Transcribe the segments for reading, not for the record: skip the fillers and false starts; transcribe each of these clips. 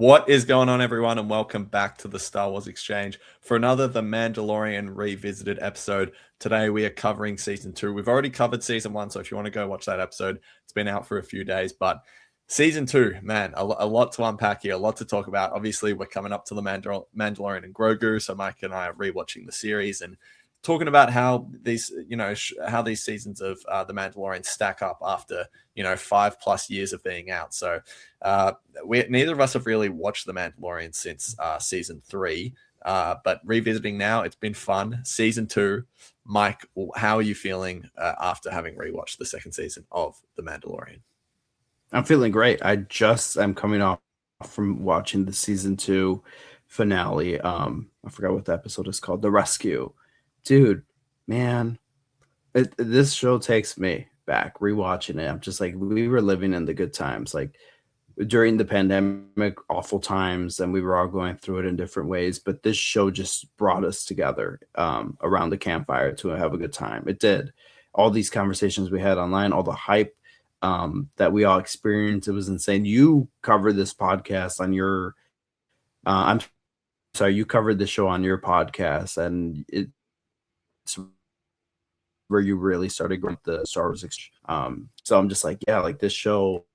What is going on, everyone, and welcome back to the Star Wars Exchange for another The Mandalorian Revisited episode. Today we are covering Season 2. We've already covered Season 1, so if you want to go watch that episode, it's been out for a few days. But Season 2, man, a lot to unpack here, a lot to talk about. Obviously, we're coming up to the Mandalorian and Grogu, so Mike and I are rewatching the series and talking about how these, how these seasons of The Mandalorian stack up after, 5+ years of being out. So neither of us have really watched The Mandalorian since season 3, but revisiting now, it's been fun. Season 2, Mike, how are you feeling after having rewatched the second season of The Mandalorian? I'm feeling great. I'm coming off from watching the season 2 finale. I forgot what the episode is called, The Rescue. Dude, man, this show takes me back rewatching it. I'm just like, we were living in the good times, like during the pandemic, awful times, and we were all going through it in different ways. But this show just brought us together around the campfire to have a good time. It did. All these conversations we had online, all the hype that we all experienced, it was insane. You covered this podcast on your, you covered the show on your podcast, and it's where you really started going the Star Wars exchange. So I'm just like, yeah, like this show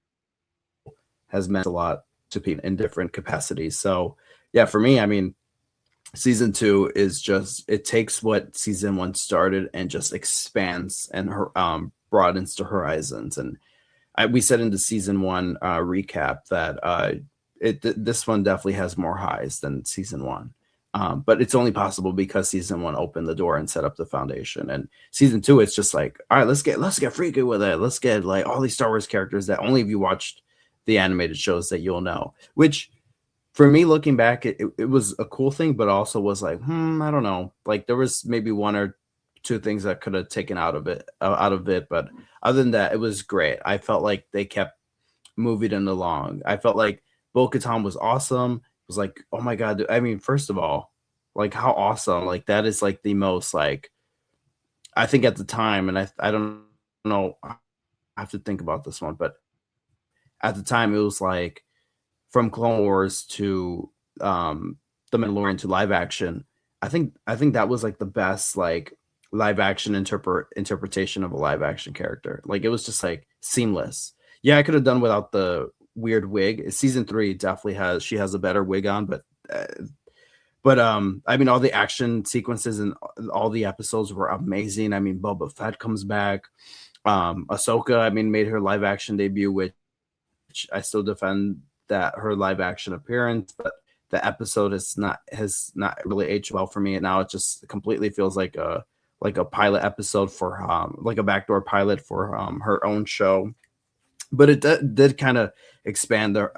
has meant a lot to people in different capacities. So yeah, for me, I mean, season 2 is just, it takes what season 1 started and just expands and broadens the horizons. And we said in the season 1 recap that this one definitely has more highs than season 1. But it's only possible because season 1 opened the door and set up the foundation. And season 2, it's just like, all right, let's get freaky with it. Let's get like all these Star Wars characters that only if you watched the animated shows that you'll know. Which, for me, looking back, it was a cool thing, but also was like, I don't know. Like there was maybe one or two things that could have taken out of it. But other than that, it was great. I felt like they kept moving it along. I felt like Bo-Katan was awesome. Was like, oh my god, I mean, first of all, like how awesome, like that is like the most, like, I think at the time, and I don't know, I have to think about this one, but at the time it was like from Clone Wars to The Mandalorian to live action. I think that was like the best like live action interpretation of a live action character. Like it was just like seamless. Yeah, I could have done without the weird wig. Season 3 definitely has a better wig on, but I mean, all the action sequences and all the episodes were amazing. I mean, Boba Fett comes back. Ahsoka, I mean, made her live action debut, which I still defend that her live action appearance, but the episode has not really aged well for me. And now it just completely feels like a pilot episode for like a backdoor pilot for her own show. But it did kind of expand the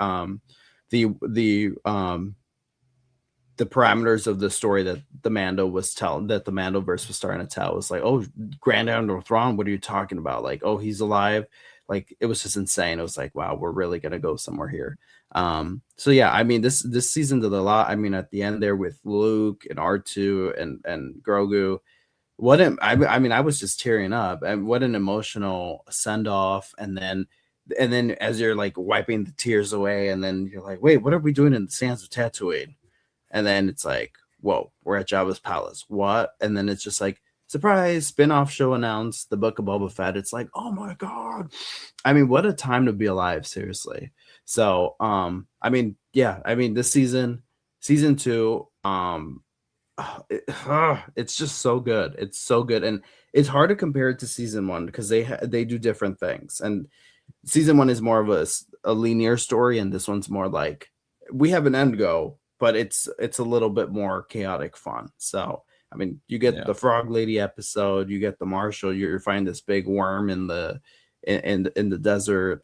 parameters of the story that the Mandoverse was starting to tell. It was like, oh, Grand Admiral Thrawn, what are you talking about? Like, oh, he's alive. Like, it was just insane. It was like, wow, we're really gonna go somewhere here. So yeah, I mean, this season did a lot. I mean, at the end there with Luke and R2 and Grogu, I mean, I was just tearing up, and what an emotional send off. And then as you're like wiping the tears away, and then you're like, wait, what are we doing in the sands of Tatooine? And then it's like, whoa, we're at Jabba's palace. What? And then it's just like, surprise, spin-off show announced, the Book of Boba Fett. It's like, oh my god. I mean, what a time to be alive, seriously. So, I mean, yeah, I mean, this season 2, it's just so good. It's so good. And it's hard to compare it to season 1 because they do different things. And season 1 is more of a linear story, and this one's more like, we have an end goal, but it's a little bit more chaotic fun. So I mean, you get the Frog Lady episode, you get the Marshal, you're finding this big worm in the desert.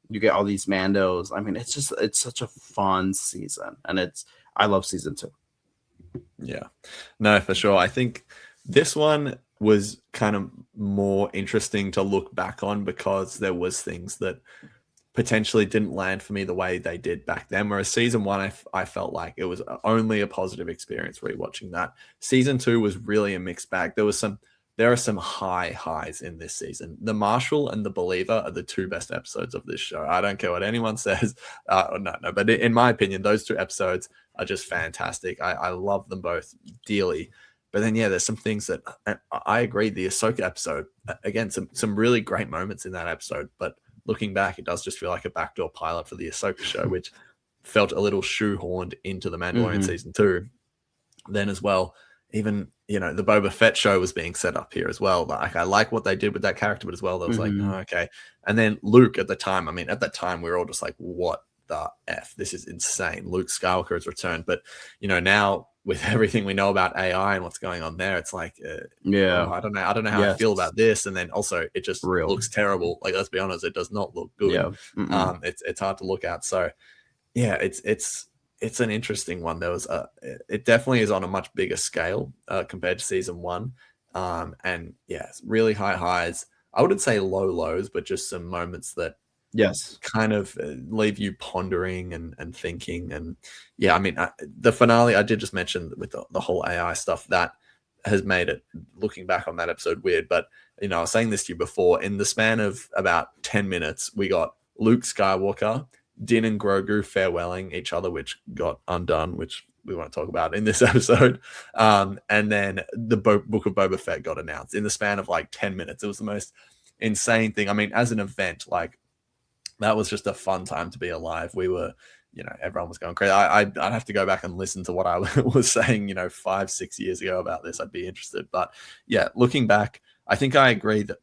You get all these Mandos. I mean, it's such a fun season, and I love season 2. Yeah, no, for sure. I think this one was kind of more interesting to look back on because there was things that potentially didn't land for me the way they did back then. Whereas season 1, I felt like it was only a positive experience rewatching that. Season 2 was really a mixed bag. There was some there are some high highs in this season. The Marshal and the Believer are the two best episodes of this show. I don't care what anyone says. No, but in my opinion, those two episodes are just fantastic. I love them both dearly. But then, yeah, there's some things that I agree. The Ahsoka episode, again, some really great moments in that episode. But looking back, it does just feel like a backdoor pilot for the Ahsoka show, which felt a little shoehorned into the Mandalorian season 2. Then as well, even, you know, the Boba Fett show was being set up here as well. Like, I like what they did with that character, but as well, there was like, oh, okay. And then Luke at the time, I mean, at that time, we were all just like, what the F? This is insane. Luke Skywalker has returned. But, you know, now with everything we know about AI and what's going on there, it's like, I don't know how I feel about this. And then also it just looks terrible. Like, let's be honest, it does not look good. Yeah. It's hard to look at. So yeah, it's an interesting one. There was it definitely is on a much bigger scale compared to season 1. And yeah, it's really high highs. I wouldn't say low lows, but just some moments that kind of leave you pondering and thinking. And yeah, I mean, the finale, I did just mention with the whole AI stuff, that has made it, looking back on that episode, weird. But, you know, I was saying this to you before, in the span of about 10 minutes, we got Luke Skywalker, Din and Grogu farewelling each other, which got undone, which we won't talk about in this episode. And then the Book of Boba Fett got announced in the span of like 10 minutes. It was the most insane thing. I mean, as an event, like, that was just a fun time to be alive. We were, you know, everyone was going crazy. I'd have to go back and listen to what I was saying, you know, 5-6 years ago about this. I'd be interested. But yeah, looking back, I think I agree that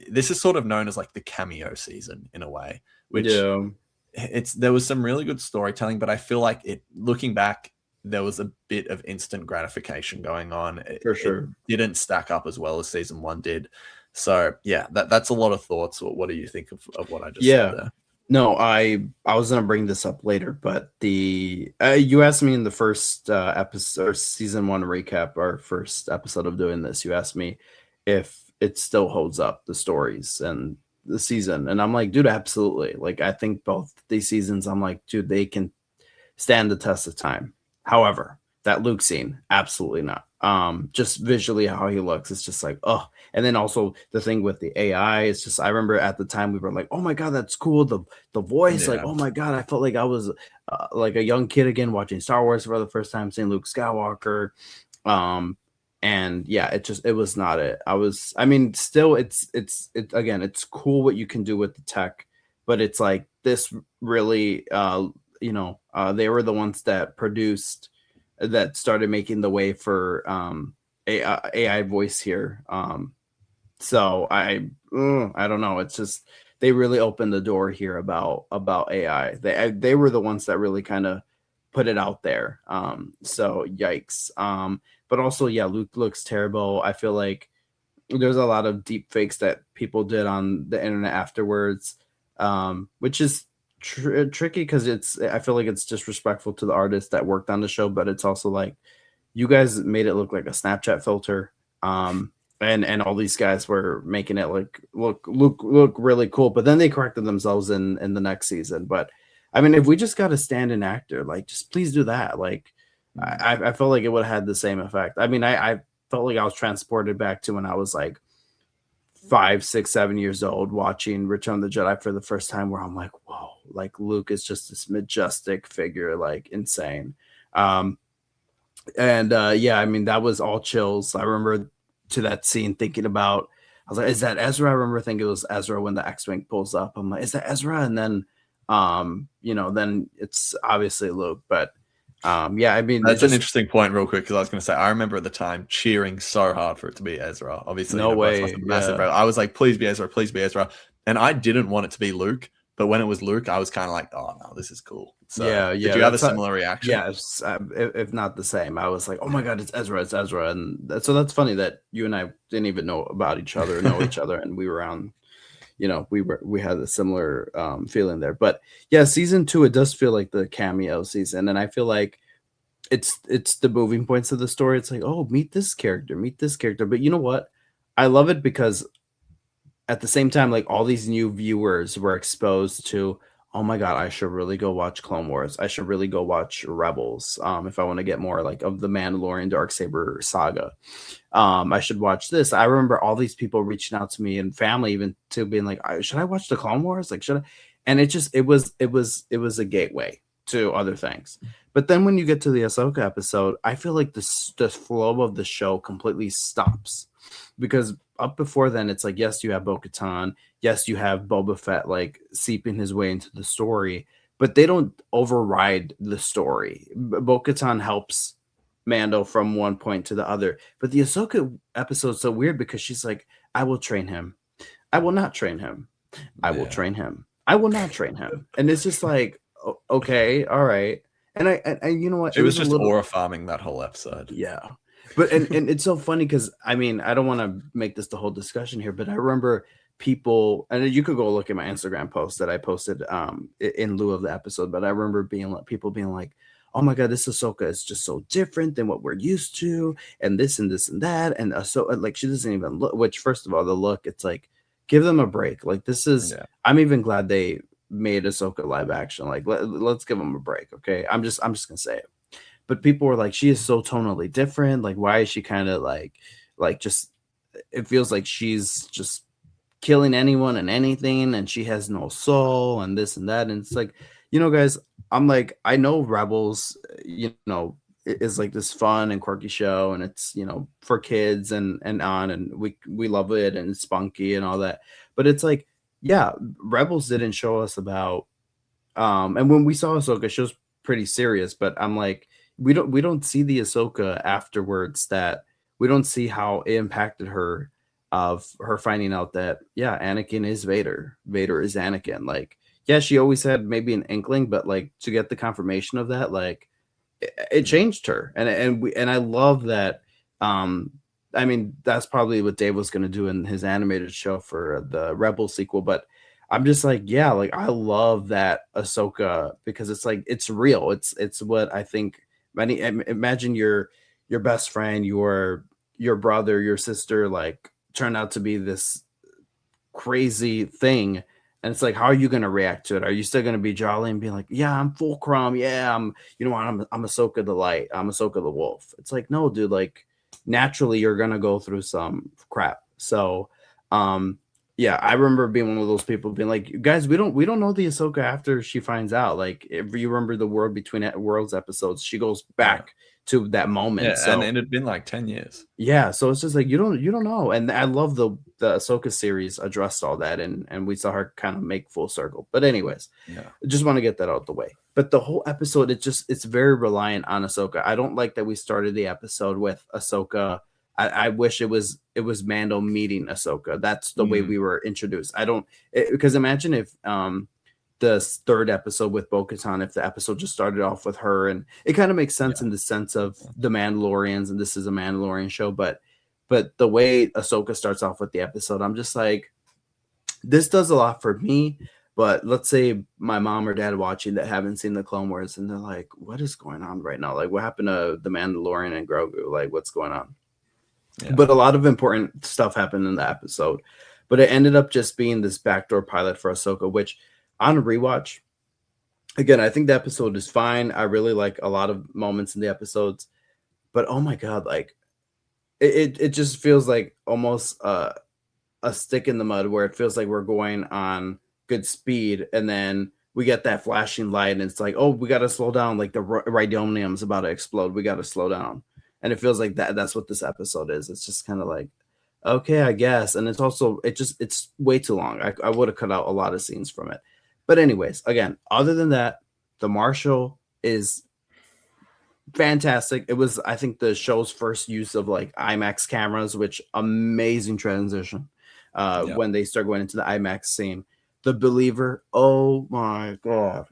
this is sort of known as like the cameo season in a way, which there was some really good storytelling, but I feel like looking back, there was a bit of instant gratification going on. For sure. It didn't stack up as well as season 1 did. So yeah, that's a lot of thoughts. What do you think of what I just said there? No, I was gonna bring this up later, but you asked me in the first episode, or season 1 recap, our first episode of doing this. You asked me if it still holds up, the stories and the season, and I'm like, dude, absolutely. Like, I think both these seasons, I'm like, dude, they can stand the test of time. However, that Luke scene, absolutely not. Just visually how he looks, it's just like, oh. And then also the thing with the AI, it's just, I remember at the time we were like, oh my god, that's cool. The voice, like, oh my god, I felt like I was like a young kid again watching Star Wars for the first time, seeing Luke Skywalker. And yeah, it was not it. I mean, still, it's again, it's cool what you can do with the tech, but it's like this really, they were the ones that started making the way for AI voice here. So I don't know. It's just, they really opened the door here about AI. They were the ones that really kind of put it out there. So yikes. But also, yeah, Luke looks terrible. I feel like there's a lot of deep fakes that people did on the internet afterwards, which is tricky because I feel like it's disrespectful to the artist that worked on the show, but it's also like, you guys made it look like a Snapchat filter, and all these guys were making it look really cool, but then they corrected themselves in the next season. But I mean, if we just got a stand-in actor, like, just please do that. Like, I felt like it would have had the same effect. I mean, I felt like I was transported back to when I was like 5, 6, 7 years old watching Return of the Jedi for the first time, where I'm like, whoa, like, Luke is just this majestic figure, like, insane. Yeah, I mean, that was all chills. I remember to that scene thinking about, I was like, is that Ezra? I remember thinking it was Ezra when the X-Wing pulls up. I'm like, is that Ezra? And then, then it's obviously Luke. But yeah, I mean, that's an interesting point, real quick, because I was going to say, I remember at the time cheering so hard for it to be Ezra. Obviously, no way, massive. Yeah. I was like, please be Ezra, please be Ezra, and I didn't want it to be Luke. But when it was Luke, I was kind of like, oh no, this is cool. So, yeah. Did you have a similar reaction? Yes, if not the same. I was like, oh my god, it's Ezra, and so that's funny that you and I didn't even know about each other, and we were on. We had a similar feeling there. But yeah, season 2, it does feel like the cameo season, and I feel like it's the moving points of the story. It's like, oh, meet this character. But you know what? I love it because at the same time, like, all these new viewers were exposed to oh my god, I should really go watch Clone Wars. I should really go watch Rebels. If I want to get more like of the Mandalorian Darksaber saga. I should watch this. I remember all these people reaching out to me and family even to being like, should I watch the Clone Wars? Like, should I? And it was a gateway to other things. But then when you get to the Ahsoka episode, I feel like the flow of the show completely stops, because up before then it's like, yes, you have Bo-Katan, yes, you have Boba Fett like seeping his way into the story, but they don't override the story. Bo-Katan helps Mando from one point to the other. But the Ahsoka episode's so weird because she's like, I will train him. I will not train him. I will train him. I will not train him. And it's just like, okay, all right. And I you know what? It was just aura farming that whole episode. Yeah. But and it's so funny because I mean, I don't want to make this the whole discussion here, but I remember people, and you could go look at my Instagram post that I posted in lieu of the episode, but I remember people being like, oh my god, this Ahsoka is just so different than what we're used to, and this and this and that, and so like she doesn't even look. Which, first of all, the look, it's like, give them a break. Like this is, I'm even glad they made Ahsoka live action. Like let's give them a break, okay? I'm just gonna say it. But people were like, she is so tonally different. Like, why is she kind of like just? It feels like she's just killing anyone and anything, and she has no soul, and this and that. And it's like, guys, I'm like, I know Rebels, is like this fun and quirky show, and it's, for kids and we love it, and it's spunky and all that. But it's like, yeah, Rebels didn't show us about, and when we saw Ahsoka, she was pretty serious. But I'm like, we don't see the Ahsoka afterwards, that we don't see how it impacted her, of her finding out that, yeah, Anakin is Vader. Vader is Anakin. Like, yeah, she always had maybe an inkling, but like to get the confirmation of that, like it changed her. And I love that. I mean, that's probably what Dave was going to do in his animated show for the Rebel sequel, but I'm just like, yeah, like I love that Ahsoka, because it's like, it's real. It's what I think. Imagine your best friend, your brother, your sister, like turned out to be this crazy thing, and it's like, how are you going to react to it? Are you still going to be jolly and be like, yeah, I'm Fulcrum, yeah, I'm Ahsoka the Light, I'm Ahsoka the Wolf? It's like, no, dude, like naturally you're going to go through some crap. So yeah, I remember being one of those people being like, guys, we don't know the Ahsoka after she finds out. Like, if you remember the World Between Worlds episodes, she goes back to that moment. Yeah, so, and it had been like 10 years. Yeah, so it's just like, you don't know. And I love the Ahsoka series addressed all that, and we saw her kind of make full circle. But anyways, I just want to get that out the way. But the whole episode, it's very reliant on Ahsoka. I don't like that we started the episode with Ahsoka. I wish it was Mando meeting Ahsoka. That's the way we were introduced. Because imagine if the third episode with Bo-Katan, if the episode just started off with her, and it kind of makes sense in the sense of the Mandalorians, and this is a Mandalorian show, but the way Ahsoka starts off with the episode, I'm just like, this does a lot for me. But let's say my mom or dad watching that haven't seen the Clone Wars, and they're like, what is going on right now? Like, what happened to the Mandalorian and Grogu? Like, what's going on? Yeah. But a lot of important stuff happened in the episode. But it ended up just being this backdoor pilot for Ahsoka, which on a rewatch, again, I think the episode is fine. I really like a lot of moments in the episodes. But oh my God, like it just feels like almost a stick in the mud, where it feels like we're going on good speed, and then we get that flashing light, and it's like, oh, we got to slow down. Like the radionium's about to explode. We got to slow down. And it feels like that's what this episode is. It's just kind of like, okay, I guess. And it's also, it's way too long. I would have cut out a lot of scenes from it. But anyways, again, other than that, the Marshal is fantastic. It was, I think, the show's first use of like IMAX cameras, which amazing transition when they start going into the IMAX scene. The Believer, oh my God.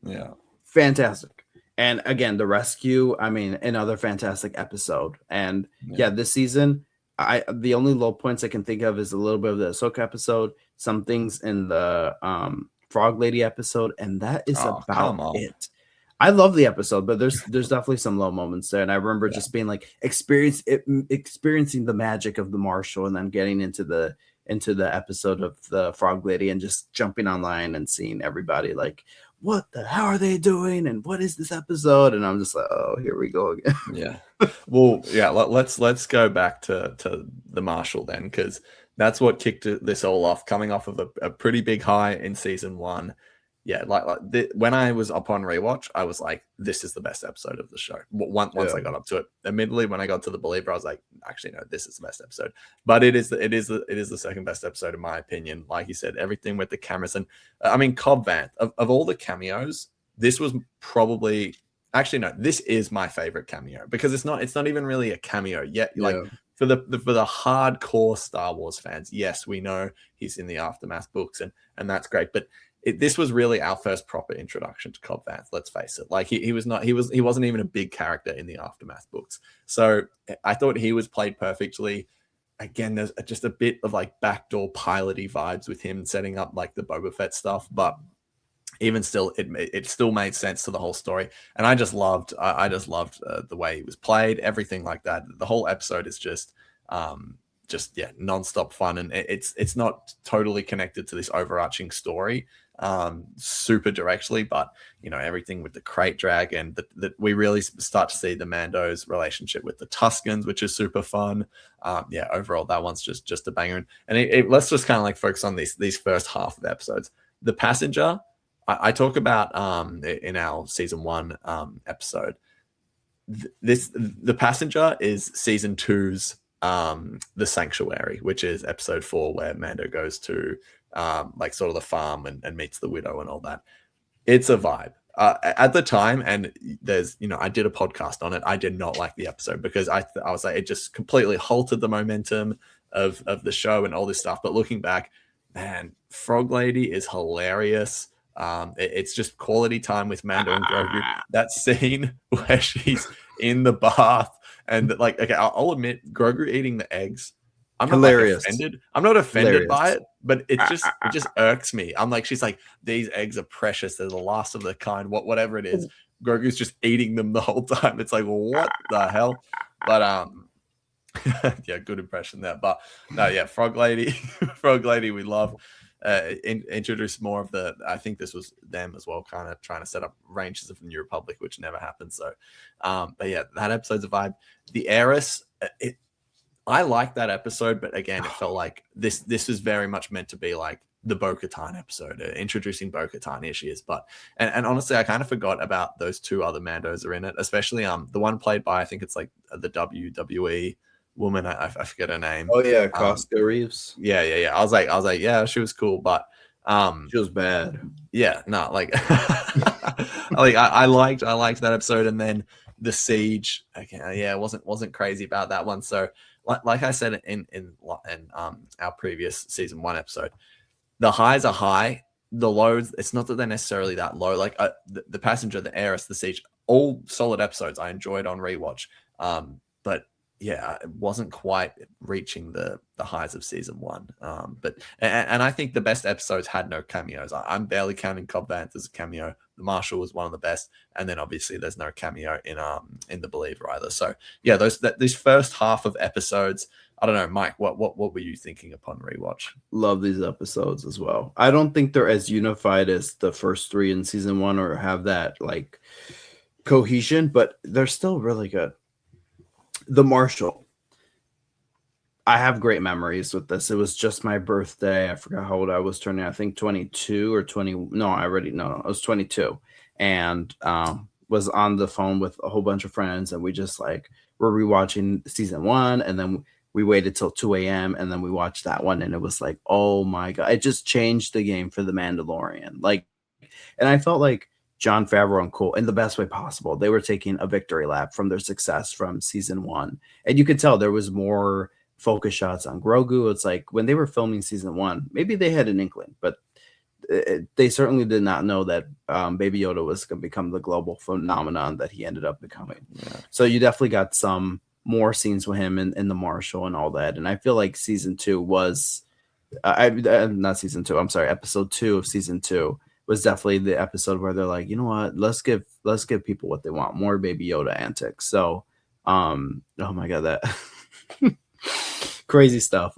Yeah. Fantastic. And again, the rescue, I mean, another fantastic episode. And this season, the only low points I can think of is a little bit of the Ahsoka episode, some things in the Frog Lady episode, and that is about it. I love the episode, but there's definitely some low moments there. And I remember just being like experiencing the magic of the Marshal, and then getting into the into the episode of the Frog Lady and just jumping online and seeing everybody like, what the hell are they doing? And what is this episode? And I'm just like, oh, here we go again. Yeah. Well, yeah, let's go back to the Marshal then, because that's what kicked this all off, coming off of a pretty big high in season 1. Yeah, when I was up on rewatch, I was like, this is the best episode of the show. Once I got up to it. Admittedly, when I got to the Believer, I was like, actually, no, this is the best episode. But it is the second best episode in my opinion. Like you said, everything with the cameras, and I mean, Cobb Vanth, of all the cameos, this was probably, actually no, this is my favorite cameo, because it's not even really a cameo yet. Like for the hardcore Star Wars fans, yes, we know he's in the Aftermath books, and that's great, but this was really our first proper introduction to Cobb Vanth. Let's face it. Like he wasn't even a big character in the Aftermath books. So I thought he was played perfectly. Again, there's just a bit of like backdoor piloty vibes with him setting up like the Boba Fett stuff, but even still, it still made sense to the whole story. And I just loved the way he was played, everything like that. The whole episode is just nonstop fun, and it's not totally connected to this overarching story super directly, but you know, everything with the crate dragon, that we really start to see the Mando's relationship with the Tuscans, which is super fun. Overall that one's just a banger. And let's just kind of like focus on these first half of the episodes. The Passenger, I talk about in our season 1 episode. The Passenger is season 2's The Sanctuary, which is episode 4, where Mando goes to like sort of the farm and meets the widow and all that. It's a vibe. At the time, and there's, you know, I did a podcast on it. I did not like the episode because I was like, it just completely halted the momentum of the show and all this stuff. But looking back, man, Frog Lady is hilarious. It's just quality time with Mando and Grogu. That scene where she's in the bath and like, okay, I'll admit, Grogu eating the eggs, I'm not like offended. I'm not offended by it, but it just irks me. I'm like, she's like, these eggs are precious. They're the last of their kind. Whatever it is, Grogu's just eating them the whole time. It's like, what the hell? But yeah, good impression there. But no, yeah, Frog Lady, we love. Introduce more of the, I think this was them as well, kind of trying to set up Rangers of the New Republic, which never happened. So, but yeah, that episode's a vibe. The Heiress, I like that episode, but again, it felt like this is very much meant to be like the Bo-Katan episode, introducing Bo-Katan. Here she is. But and honestly, I kind of forgot about those 2 other Mandos are in it, especially the one played by, I think it's like the WWE woman. I forget her name. Oh yeah, Costco Reeves. Yeah. I was like, yeah, she was cool, but she was bad. Yeah, no, like I liked that episode, and then the Siege. Okay, yeah, wasn't crazy about that one. So like I said in our previous season 1 episode, the highs are high, the lows, it's not that they're necessarily that low. Like the Passenger, the Heiress, the Siege, all solid episodes. I enjoyed on rewatch, but yeah, it wasn't quite reaching the highs of season 1. But I think the best episodes had no cameos. I'm barely counting Cobb Vanth as a cameo. The Marshal was one of the best, and then obviously there's no cameo in the Believer either. So yeah, these first half of episodes, I don't know, Mike, what were you thinking upon rewatch? Love these episodes as well. I don't think they're as unified as the first 3 in season 1 or have that like cohesion, but they're still really good. The Marshal, I have great memories with this. It was just my birthday. I forgot how old I was turning. I think 22 or 20. No, I was 22, and was on the phone with a whole bunch of friends, and we just like were rewatching season 1, and then we waited till 2 a.m. and then we watched that one, and it was like, oh my god, it just changed the game for the Mandalorian. Like, and I felt like Jon Favreau and Cole, in the best way possible, they were taking a victory lap from their success from season 1. And you could tell there was more focus shots on Grogu. It's like when they were filming season 1, maybe they had an inkling, but they certainly did not know that Baby Yoda was going to become the global phenomenon that he ended up becoming. Yeah. So you definitely got some more scenes with him in the Marshal and all that. And I feel like season 2 was, not season 2, I'm sorry, episode 2 of season 2 was definitely the episode where they're like, you know what, let's give people what they want, more Baby Yoda antics. So, oh my god, that crazy stuff.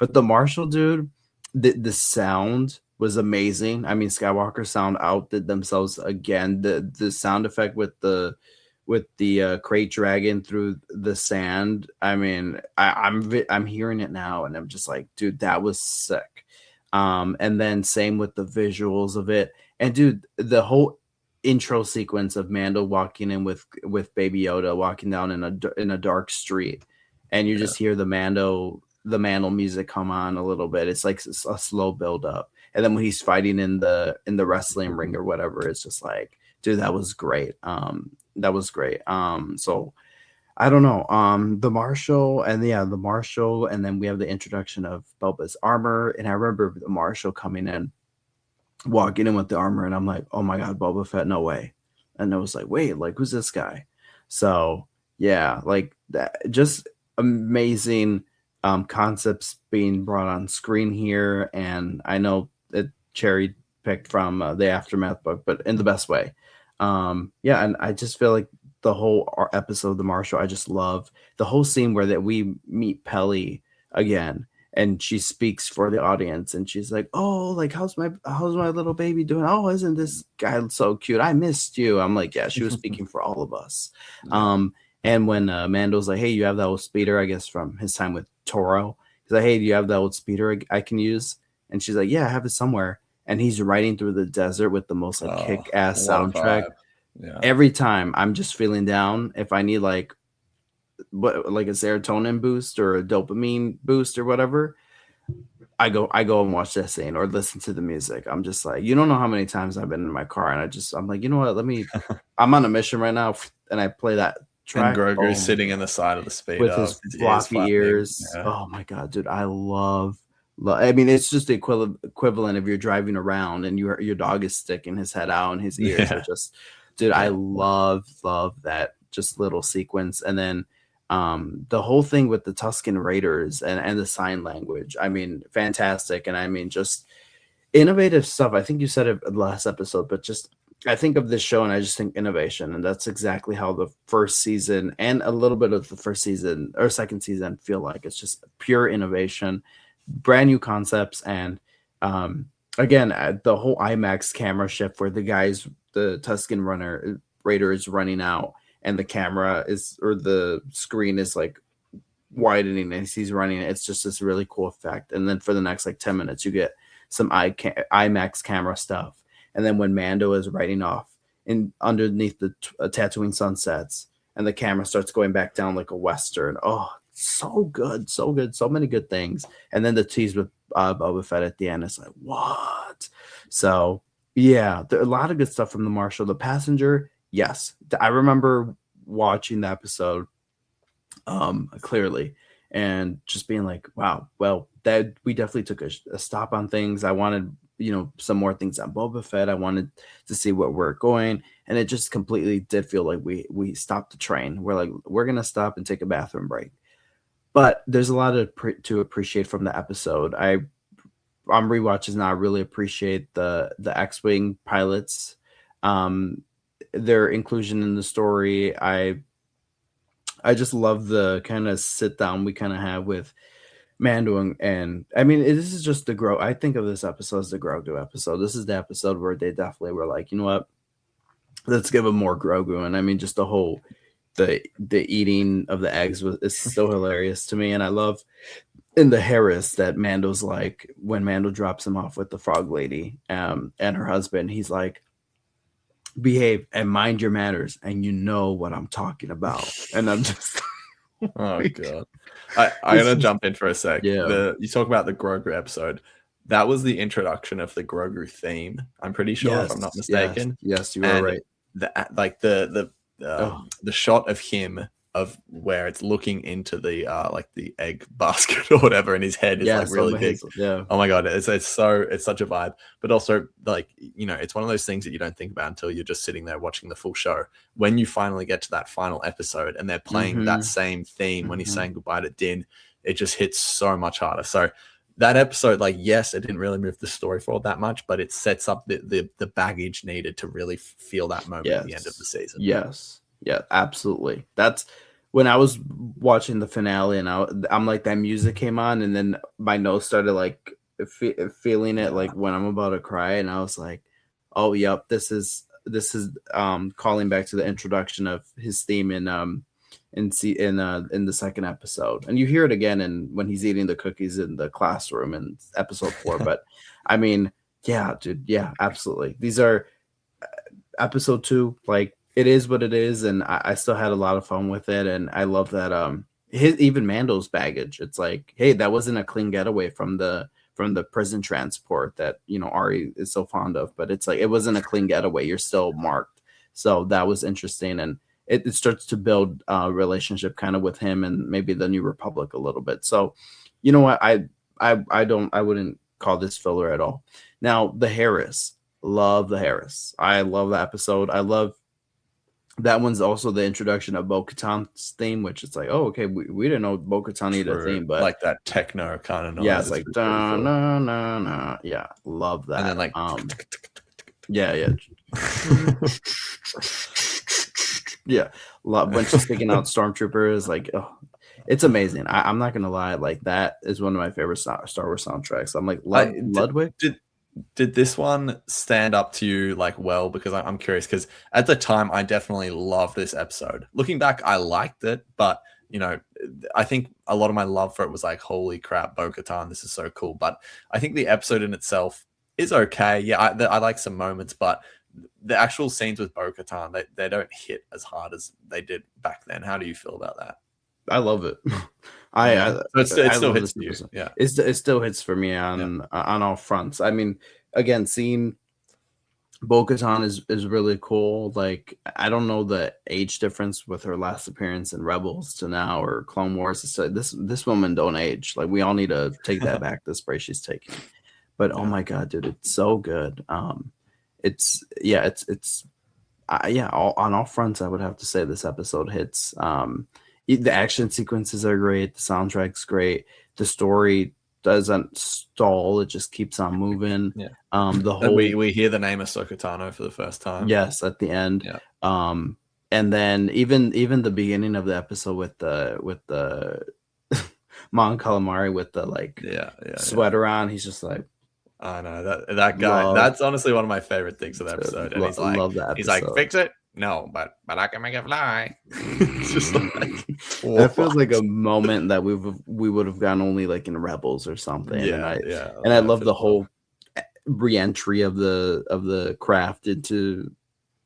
But the Marshall dude, the sound was amazing. I mean, Skywalker Sound outdid themselves again. The sound effect with the crate dragon through the sand. I mean, I'm hearing it now, and I'm just like, dude, that was sick. And then same with the visuals of it, and dude, the whole intro sequence of Mando walking in with Baby Yoda walking down in a dark street, and you just hear the Mando music come on a little bit. It's like a slow build up, and then when he's fighting in the wrestling ring or whatever, it's just like, dude, that was great. That was great. So I don't know. The Marshall, and then we have the introduction of Boba's armor, and I remember the Marshall coming in, walking in with the armor, and I'm like, oh my god, Boba Fett, no way. And I was like, wait, like, who's this guy? So yeah, like that, just amazing concepts being brought on screen here. And I know it cherry picked from the Aftermath book, but in the best way. Yeah, and I just feel like the whole episode of the Marshall, I just love the whole scene where that we meet Pelly again, and she speaks for the audience, and she's like, oh, like, how's my little baby doing? Oh, isn't this guy so cute? I missed you. I'm like, yeah, she was speaking for all of us. And when Mando's like, hey, you have that old speeder, I guess from his time with Toro, he's like, hey, do you have that old speeder I can use? And she's like, yeah, I have it somewhere. And he's riding through the desert with the most like kick-ass soundtrack. Yeah. Every time I'm just feeling down, if I need like a serotonin boost or a dopamine boost or whatever, I go and watch that scene or listen to the music. I'm just like, you don't know how many times I've been in my car and I'm like, you know what? I'm on a mission right now, and I play that track. And Grogu sitting in the side of the speeder with his floppy ears. Yeah. Oh my god, dude! I love. I mean, it's just the equivalent of you're driving around and your dog is sticking his head out and his ears are just, dude. I love that just little sequence, and then the whole thing with the Tusken Raiders and the sign language. I mean, fantastic, and I mean, just innovative stuff. I think you said it last episode, but just I think of this show and I just think innovation, and that's exactly how the first season and a little bit of the first season or second season feel like. It's just pure innovation, brand new concepts, and again, the whole IMAX camera shift where the Tusken Raider is running out and the camera or the screen is like widening as he's running. It's just this really cool effect. And then for the next like 10 minutes, you get some IMAX camera stuff. And then when Mando is riding off underneath the Tatooine sunsets, and the camera starts going back down like a Western. Oh, so good. So many good things. And then the tease with Boba Fett at the end is like, what? So yeah, there are a lot of good stuff from the Marshall. The Passenger, yes. I remember watching the episode clearly and just being like, wow, well, that we definitely took a stop on things. I wanted, some more things on Boba Fett. I wanted to see where we're going, and it just completely did feel like we stopped the train. We're like, we're gonna stop and take a bathroom break. But there's a lot to appreciate from the episode. On rewatches now, I really appreciate the X-wing pilots, their inclusion in the story. I just love the kind of sit down we kind of have with Mando, and I mean, this is just I think of this episode as the Grogu episode. This is the episode where they definitely were like, you know what, let's give him more Grogu. And I mean, just the eating of the eggs is so hilarious to me. And I love in the Harris that Mando's like, when Mando drops him off with the frog lady and her husband, he's like, behave and mind your manners, and you know what I'm talking about. And I'm just oh god, I'm gonna jump in for a sec. Yeah, you talk about the Grogu episode. That was the introduction of the Grogu theme, I'm pretty sure, if I'm not mistaken. Yes, you are right. The shot of him of where it's looking into the the egg basket or whatever, and his head is like really big. Yeah. Oh my god, it's such a vibe. But also, like, it's one of those things that you don't think about until you're just sitting there watching the full show. When you finally get to that final episode and they're playing that same theme when he's saying goodbye to Din, it just hits so much harder. So that episode, like, yes, it didn't really move the story forward that much, but it sets up the baggage needed to really feel that moment at the end of the season. Yes. Yeah, absolutely. That's when I was watching the finale and I'm like, that music came on, and then my nose started like feeling it, like when I'm about to cry, and I was like, oh yep, this is calling back to the introduction of his theme in the second episode, and you hear it again when he's eating the cookies in the classroom in episode 4. But I mean, yeah, dude, yeah, absolutely. These are episode 2, like, it is what it is, and I still had a lot of fun with it, and I love that even Mando's baggage. It's like, hey, that wasn't a clean getaway from the prison transport that Ari is so fond of, but it's like it wasn't a clean getaway. You're still marked, so that was interesting, and it starts to build a relationship kind of with him and maybe the New Republic a little bit. So, you know what, I wouldn't call this filler at all. Now the Harris, love the Harris. I love the episode. I love that one's also the introduction of Bo-Katan's theme, which is like, oh, okay, we didn't know Bo-Katan needed a theme, but like that techno kind of noise. Yeah, it's like da na na na. Yeah, love that. And then like yeah. Yeah, when she's taking out stormtroopers, like, oh, it's amazing. I'm not gonna lie, like that is one of my favorite Star Wars soundtracks. I'm like, Ludwig. Did this one stand up to you like well? Because I'm curious, because at the time I definitely loved this episode. Looking back, I liked it, but I think a lot of my love for it was like, holy crap, Bo-Katan, this is so cool. But I think the episode in itself is okay. Yeah, I like some moments, but the actual scenes with Bo-Katan, they don't hit as hard as they did back then. How do you feel about that? I love it. It still hits you. Yeah, it still hits for me on all fronts. I mean, again, seeing Bo-Katan is really cool. Like, I don't know the age difference with her last appearance in Rebels to now or Clone Wars. So this woman don't age. Like, we all need to take that back. The spray she's taking. But oh my god, dude, it's so good. On all fronts, I would have to say this episode hits. The action sequences are great. The soundtrack's great. The story doesn't stall. It just keeps on moving. Yeah. The whole we hear the name Ahsoka Tano for the first time. Yes, at the end. Yeah. And then even the beginning of the episode with the Mon Calamari with the sweater on, he's just like, I know that guy. That's honestly one of my favorite things of the episode. And he's like, fix it. No, but I can make it fly. It's just like, that feels like a moment that we would have gotten only like in Rebels or something. And I love the whole re-entry of the craft in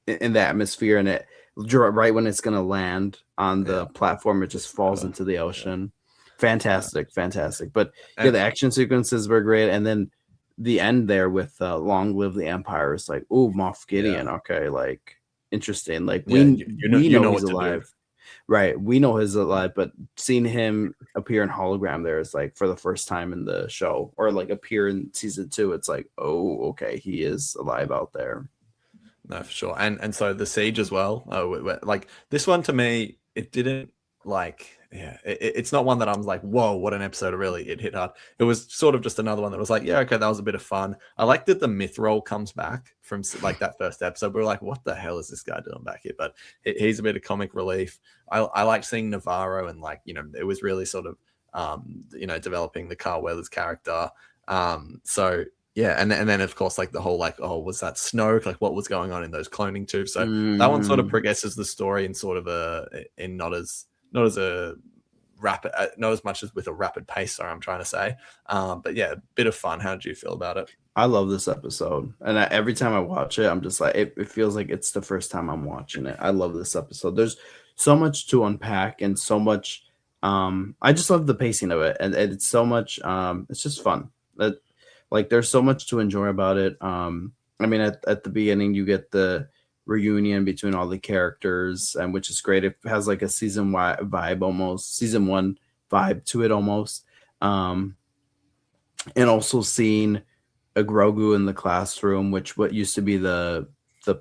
the atmosphere, and it right when it's gonna land on the platform, it just falls into the ocean. Fantastic. But the action sequences were great, and then the end there with "Long Live the Empire" is like, ooh, Moff Gideon. Okay, like, interesting. Like, we know he's alive, right? We know he's alive, but seeing him appear in hologram there is like for the first time in the show, or like appear in season 2. It's like, oh, okay, he is alive out there. No, for sure. And so the siege as well. Like, this one to me, it didn't like. Yeah, it's not one that I'm like, whoa, what an episode. It hit hard. It was sort of just another one that was like, yeah, okay, that was a bit of fun. I like that the myth role comes back from like that first episode. We're like, what the hell is this guy doing back here? But he's a bit of comic relief. I like seeing Navarro, and like, it was really sort of, developing the Carl Weathers character. So yeah, and then of course, like the whole like, oh, was that Snoke? Like, what was going on in those cloning tubes? So that one sort of progresses the story in sort of not as much as with a rapid pace. Sorry, I'm trying to say. But yeah, a bit of fun. How did you feel about it? I love this episode, and every time I watch it, I'm just like, it feels like it's the first time I'm watching it. I love this episode. There's so much to unpack, and so much. I just love the pacing of it, and it's so much. It's just fun. Like, there's so much to enjoy about it. I mean, at the beginning, you get the reunion between all the characters, and which is great. It has like a season vibe, almost season 1 vibe to it almost. And also seeing a Grogu in the classroom, what used to be the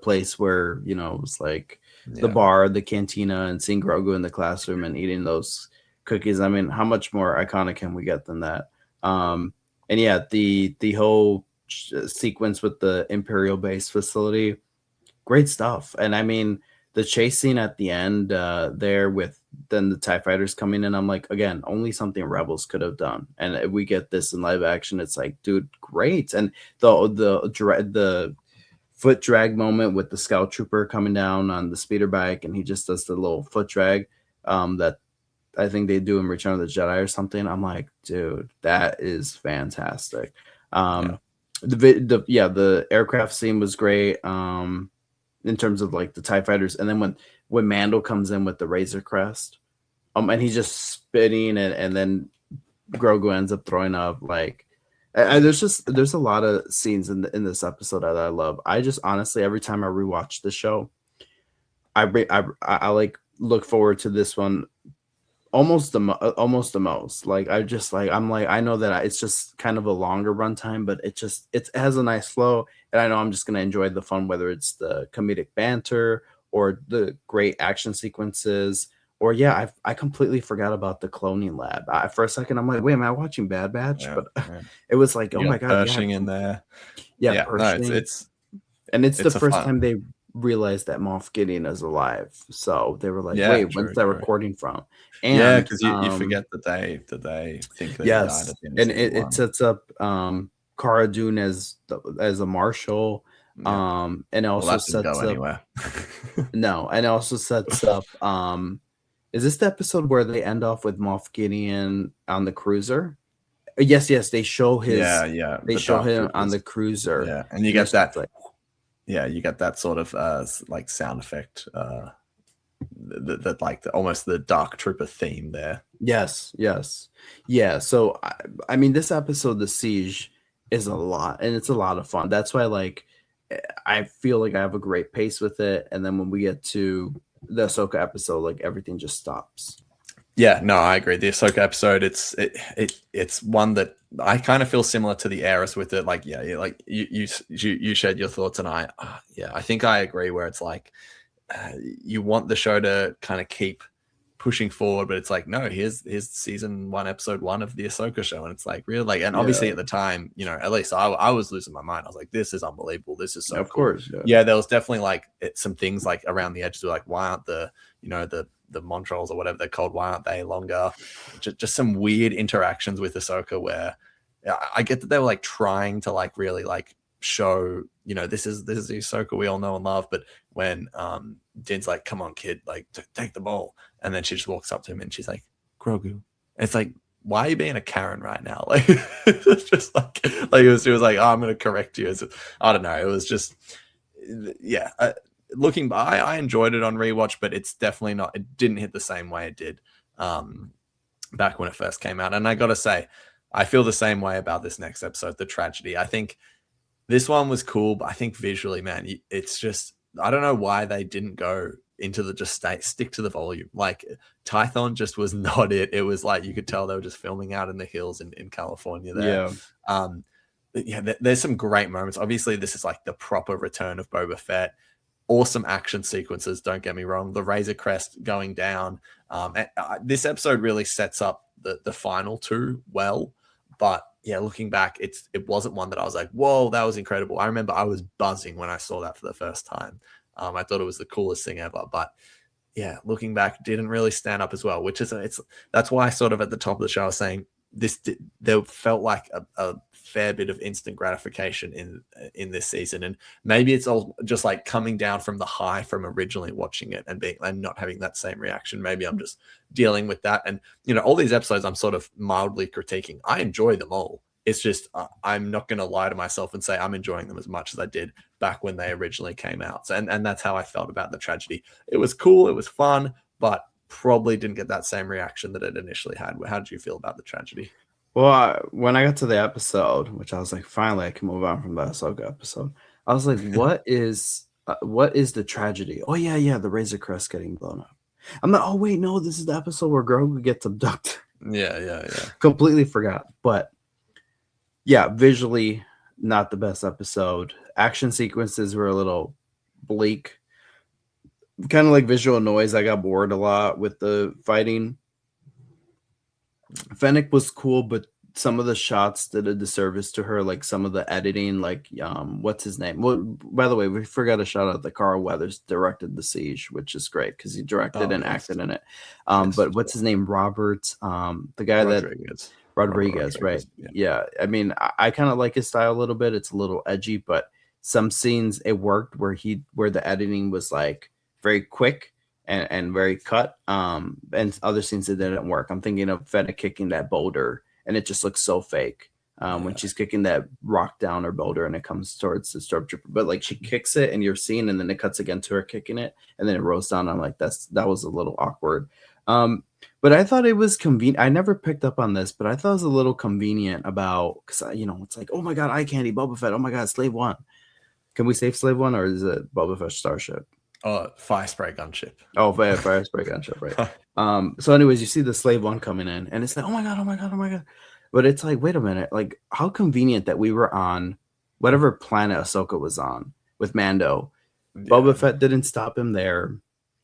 place where, it was like the bar, the cantina, and seeing Grogu in the classroom and eating those cookies. I mean, how much more iconic can we get than that? And yeah, the whole sequence with the Imperial base facility, great stuff. And I mean, the chase scene at the end there with then the TIE fighters coming in, I'm like, again, only something Rebels could have done. And if we get this in live action, it's like, dude, great. And the foot drag moment with the scout trooper coming down on the speeder bike, and he just does the little foot drag that I think they do in Return of the Jedi or something. I'm like, dude, that is fantastic. The aircraft scene was great in terms of like the TIE fighters. And then when Mando comes in with the Razor Crest, and he's just spitting and then Grogu ends up throwing up. Like, there's a lot of scenes in this episode that I love. I just honestly, every time I rewatch the show, I like look forward to this one almost the most. Like, I know that it's just kind of a longer runtime, but it has a nice flow, and I know I'm just gonna enjoy the fun, whether it's the comedic banter or the great action sequences. Or I completely forgot about the cloning lab. For a second, I'm like, wait, am I watching Bad Batch? But it was like, oh my god, Pershing in there. Pershing. No, it's the first time they realized that Moff Gideon is alive. So they were like, wait, when's that recording from? And because you forget that they think that he died at the end and it sets up Cara Dune as a marshal. And it also sets up anywhere. No, and it also sets up is this the episode where they end off with Moff Gideon on the cruiser? Yes, they show his they show him on the cruiser. Yeah, and you get that you get that sort of like sound effect that like almost the Dark Trooper theme there. Yes. Yeah, so I mean, this episode, The Siege, is a lot, and it's a lot of fun. That's why, like, I feel like I have a great pace with it, and then when we get to the Ahsoka episode, like, everything just stops. Yeah, no, I agree. The Ahsoka episode, it's one that I kind of feel similar to the Heiress with it. Like, like you shared your thoughts, and I think I agree. Where it's like you want the show to kind of keep pushing forward, but it's like, no, here's season 1, episode 1 of the Ahsoka show, and it's like, really, like, and obviously at the time, at least I was losing my mind. I was like, this is unbelievable. This is so of cool. Course, there was definitely like some things like around the edges, like, why aren't the Montrals or whatever they're called, why aren't they longer? Just some weird interactions with Ahsoka where I get that they were like trying to like really like show, this is the Ahsoka we all know and love, but when Din's like, come on, kid, like, take the ball, and then she just walks up to him and she's like, Grogu, and it's like, why are you being a Karen right now? Like, it's just like it was like, oh, I'm gonna correct you. I don't know, it was just looking by, I enjoyed it on rewatch, but it's definitely not, it didn't hit the same way it did back when it first came out. And I gotta say, I feel the same way about this next episode, The Tragedy. I think this one was cool, but I think visually, man, it's just, I don't know why they didn't go into the stick to the volume. Like, Tython just was not it. It was like, you could tell they were just filming out in the hills in California there. There's some great moments. Obviously, this is like the proper return of Boba Fett. Awesome action sequences, don't get me wrong. The Razor Crest going down. This episode really sets up the final 2 well. But yeah, looking back, it wasn't one that I was like, whoa, that was incredible. I remember I was buzzing when I saw that for the first time. I thought it was the coolest thing ever. But yeah, looking back, didn't really stand up as well, which is that's why I sort of at the top of the show I was saying there felt like a fair bit of instant gratification in this season, and maybe it's all just like coming down from the high from originally watching it and not having that same reaction. Maybe I'm just dealing with that, and all these episodes I'm sort of mildly critiquing. I enjoy them all. It's just I'm not going to lie to myself and say I'm enjoying them as much as I did back when they originally came out. So, and that's how I felt about The Tragedy. It was cool, it was fun, but probably didn't get that same reaction that it initially had. How did you feel about The Tragedy? Well, when I got to the episode, which I was like, finally I can move on from the Ahsoka episode, I was like, what is The Tragedy? Oh yeah, the Razor Crest getting blown up. I'm like, oh wait, no, this is the episode where Grogu gets abducted. Yeah. Completely forgot. But yeah, visually not the best episode. Action sequences were a little bleak. Kind of like visual noise. I got bored a lot with the fighting. Fennec was cool, but some of the shots did a disservice to her, like some of the editing, like what's his name? Well, by the way, we forgot to shout out that Carl Weathers directed The Siege, which is great because he directed and acted in it. But what's his name? Robert, the guy Rodriguez. Rodriguez, right? Yeah. I mean, I kind of like his style a little bit. It's a little edgy, but some scenes it worked where the editing was like very quick and very cut. And other scenes it didn't work. I'm thinking of Fennec kicking that boulder, and it just looks so fake. When she's kicking that rock down or boulder and it comes towards the stormtrooper, but like she kicks it and you're seeing, and then it cuts again to her kicking it, and then it rolls down. I'm like, that was a little awkward. But I thought it was convenient. I never picked up on this, but I thought it was a little convenient about, because it's like, oh my god, eye candy, Boba Fett. Oh my god, Slave One. Can we save Slave One, or is it Boba Fett starship? Oh, fire spray gunship. Oh, fire spray gunship, right? So, anyways, you see the Slave One coming in, and it's like, oh my god, oh my god, oh my god. But it's like, wait a minute, like how convenient that we were on whatever planet Ahsoka was on with Mando. Yeah. Boba Fett didn't stop him there,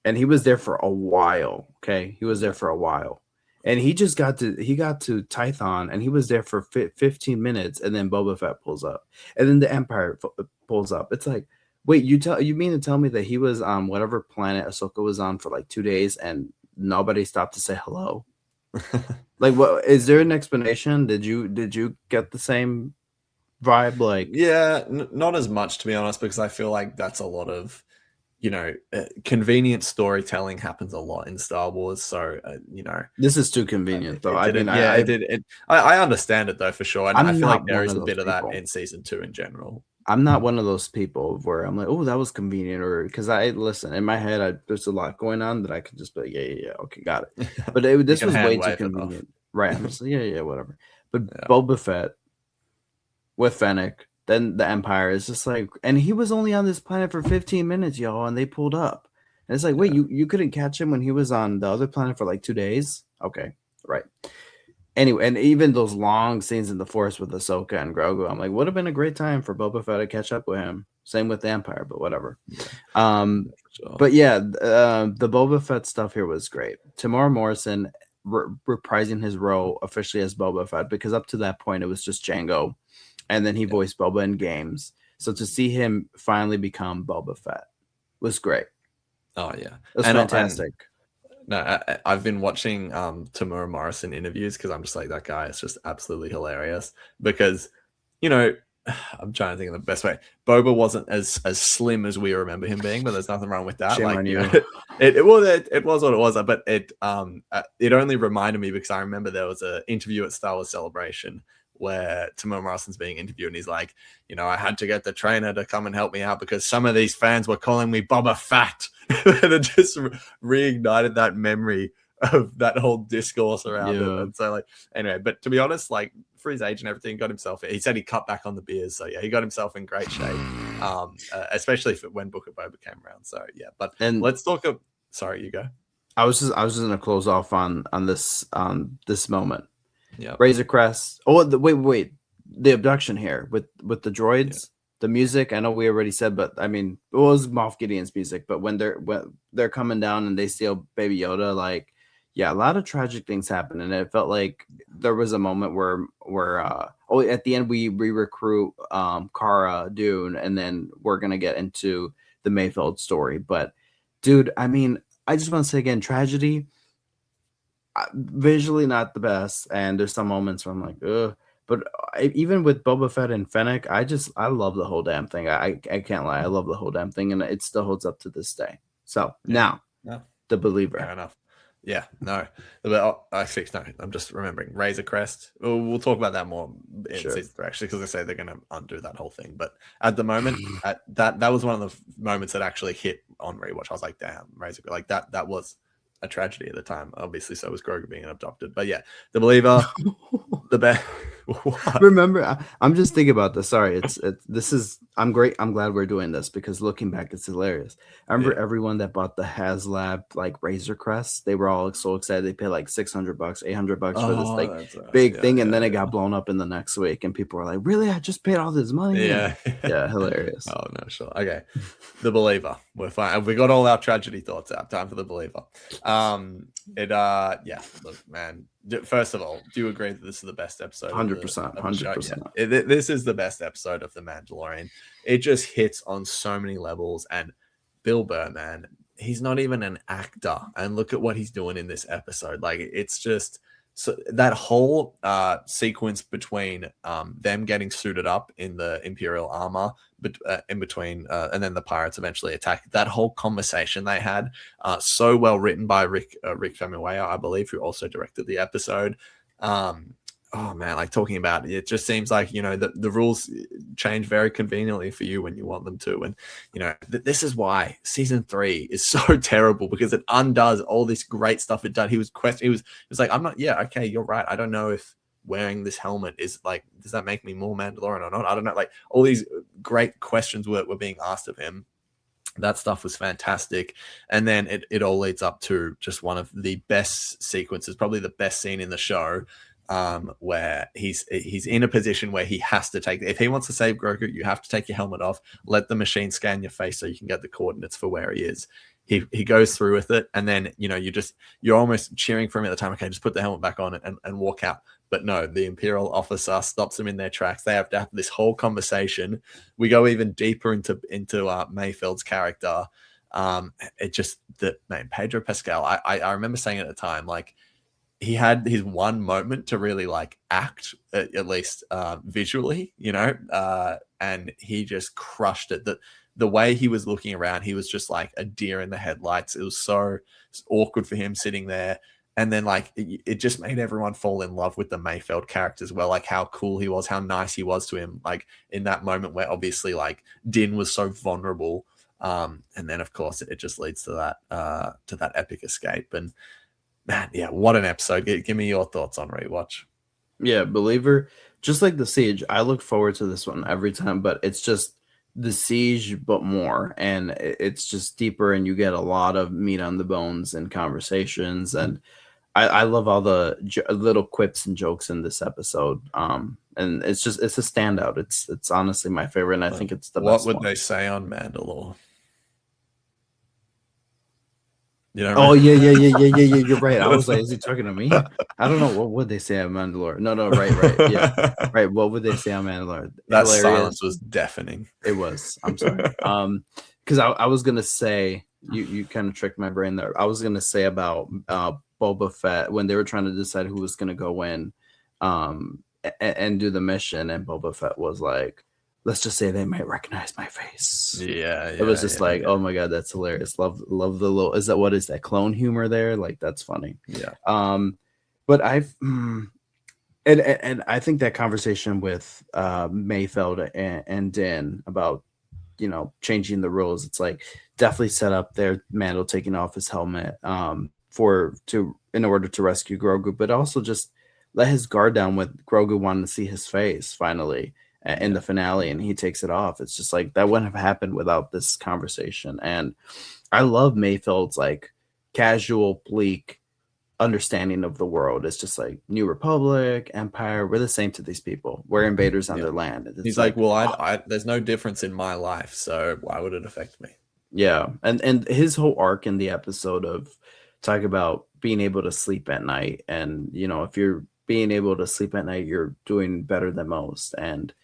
and he was there for a while. Okay, he was there for a while, and he got to Tython, and he was there for 15 minutes, and then Boba Fett pulls up, and then the Empire pulls up. It's like, wait, you mean to tell me that he was on whatever planet Ahsoka was on for like 2 days, and nobody stopped to say hello? Like, what is there an explanation? Did you get the same vibe? Like, yeah, not as much, to be honest, because I feel like that's a lot of convenient storytelling happens a lot in Star Wars. So this is too convenient, though. I understand it though, for sure, and I feel like there is a bit of that in season 2 in general. I'm not one of those people where I'm like, oh, that was convenient, or because I listen in my head, there's a lot going on that I could just be like, yeah, okay, got it. But this was way too convenient, right? I'm just like, yeah, whatever. But Boba Fett with Fennec, then the Empire is just like, and he was only on this planet for 15 minutes, y'all, and they pulled up, and it's like, wait, you couldn't catch him when he was on the other planet for like 2 days? Okay, right. Anyway, and even those long scenes in the Forest with Ahsoka and Grogu, I'm like, would have been a great time for Boba Fett to catch up with him. Same with the Empire, but whatever. But yeah, the Boba Fett stuff here was great. Tamora Morrison reprising his role officially as Boba Fett, because up to that point it was just Jango, and then he voiced Boba in games. So to see him finally become Boba Fett was great. Oh yeah, it was fantastic. No, I've been watching Tamora Morrison interviews because I'm just like, that guy is just absolutely hilarious. Because, I'm trying to think of the best way. Boba wasn't as slim as we remember him being, but there's nothing wrong with that. Shame on you. It was what it was, but it only reminded me because I remember there was an interview at Star Wars Celebration where Tamora Morrison's being interviewed, and he's like, I had to get the trainer to come and help me out because some of these fans were calling me Boba Fett. And it just reignited that memory of that whole discourse around it. And so, like, anyway, but to be honest, like, for his age and everything, got himself, he said he cut back on the beers. So yeah, he got himself in great shape, especially when Book of Boba came around. So yeah, but let's talk sorry, you go. I was just going to close off on this moment. Yeah, Razor Crest. Oh, wait, the abduction here with the droids, the music. I know we already said, but I mean, it was Moff Gideon's music. But when they're coming down and they steal Baby Yoda, like, yeah, a lot of tragic things happen, and it felt like there was a moment where at the end we recruit Cara Dune, and then we're gonna get into the Mayfeld story. But dude, I mean, I just want to say again, tragedy. Visually not the best, and there's some moments where I'm like, ugh. But even with Boba Fett and Fennec, I love the whole damn thing. I can't lie, I love the whole damn thing, and it still holds up to this day. So now, The Believer. Fair enough. Yeah, no. Actually, no, I'm just remembering Razor Crest. We'll talk about that more in season 3, actually, because I say they're going to undo that whole thing. But at the moment, that was one of the moments that actually hit on rewatch. I was like, damn, Razor, like that was a tragedy at the time. Obviously, so was Grogu being abducted. But yeah, The Believer, the best. Remember, I'm just thinking about this. Sorry, I'm great. I'm glad we're doing this because looking back, it's hilarious. I remember everyone that bought the HasLab like Razor Crest. They were all so excited. They paid like $600, $800 for this like big thing, and then it got blown up in the next week, and people were like, "Really? I just paid all this money?" Yeah, hilarious. Oh no, sure. Okay, The Believer. We're fine. We got all our tragedy thoughts out. Time for The Believer. Look, man, First of all, do you agree that this is the best episode 100%, of the show? 100%. Yeah. This is the best episode of The Mandalorian. It just hits on so many levels. And Bill Burr, man, he's not even an actor. And look at what he's doing in this episode. Like, it's just so that whole sequence between them getting suited up in the Imperial armor, but in between, and then the pirates eventually attack. That whole conversation they had, so well written by Rick Famuyiwa, I believe, who also directed the episode. Oh man, like talking about it just seems like, you know, the rules change very conveniently for you when you want them to. And, you know, this is why season 3 is so terrible, because it undoes all this great stuff it did. He was like, I'm not, yeah, okay, you're right. I don't know if wearing this helmet is like, does that make me more Mandalorian or not? I don't know. Like, all these great questions were being asked of him. That stuff was fantastic. And then it all leads up to just one of the best sequences, probably the best scene in the show, where he's in a position where he has to take, if he wants to save Grogu, you have to take your helmet off, let the machine scan your face so you can get the coordinates for where he is. He goes through with it, and then, you know, you're almost cheering for him at the time. Okay, just put the helmet back on and walk out. But no, the Imperial officer stops him in their tracks. They have to have this whole conversation. We go even deeper into Mayfeld's character. It just, Pedro Pascal, I remember saying at the time, like, he had his one moment to really like act, at least visually, you know, and he just crushed it. The way he was looking around, he was just like a deer in the headlights. It was so awkward for him sitting there. And then like it just made everyone fall in love with the Mayfeld character as well, like how cool he was, how nice he was to him, like in that moment where obviously like Din was so vulnerable. And then of course it just leads to that epic escape. And man, yeah, what an episode. Give me your thoughts on Rewatch. Yeah, Believer, just like The Siege, I look forward to this one every time, but it's just The Siege, but more. And it's just deeper, and you get a lot of meat on the bones and conversations. And I love all the little quips and jokes in this episode. And it's a standout. It's honestly my favorite, and I think it's the best. What would they say on Mandalore? You know, oh yeah. You're right. I was like, is he talking to me? I don't know. What would they say on Mandalore? No, right. Yeah, right. What would they say on Mandalore? That silence was deafening. It was. I'm sorry. Because I was gonna say, you kind of tricked my brain there. I was gonna say about Boba Fett when they were trying to decide who was gonna go in, and do the mission, and Boba Fett was like, let's just say they might recognize my face. Yeah. It was just oh my god, that's hilarious. Love the little, what is that clone humor there? Like, that's funny. Yeah. But and I think that conversation with Mayfeld and Din about, you know, changing the rules, it's like definitely set up there, Mando taking off his helmet in order to rescue Grogu, but also just let his guard down with Grogu wanting to see his face finally in the finale, and he takes it off. It's just like that wouldn't have happened without this conversation. And I love Mayfeld's like casual, bleak understanding of the world. It's just like New Republic, Empire, we're the same to these people. We're invaders on their land. He's like, well, I there's no difference in my life, so why would it affect me? Yeah. And his whole arc in the episode of talking about being able to sleep at night, and, you know, if you're being able to sleep at night, you're doing better than most. And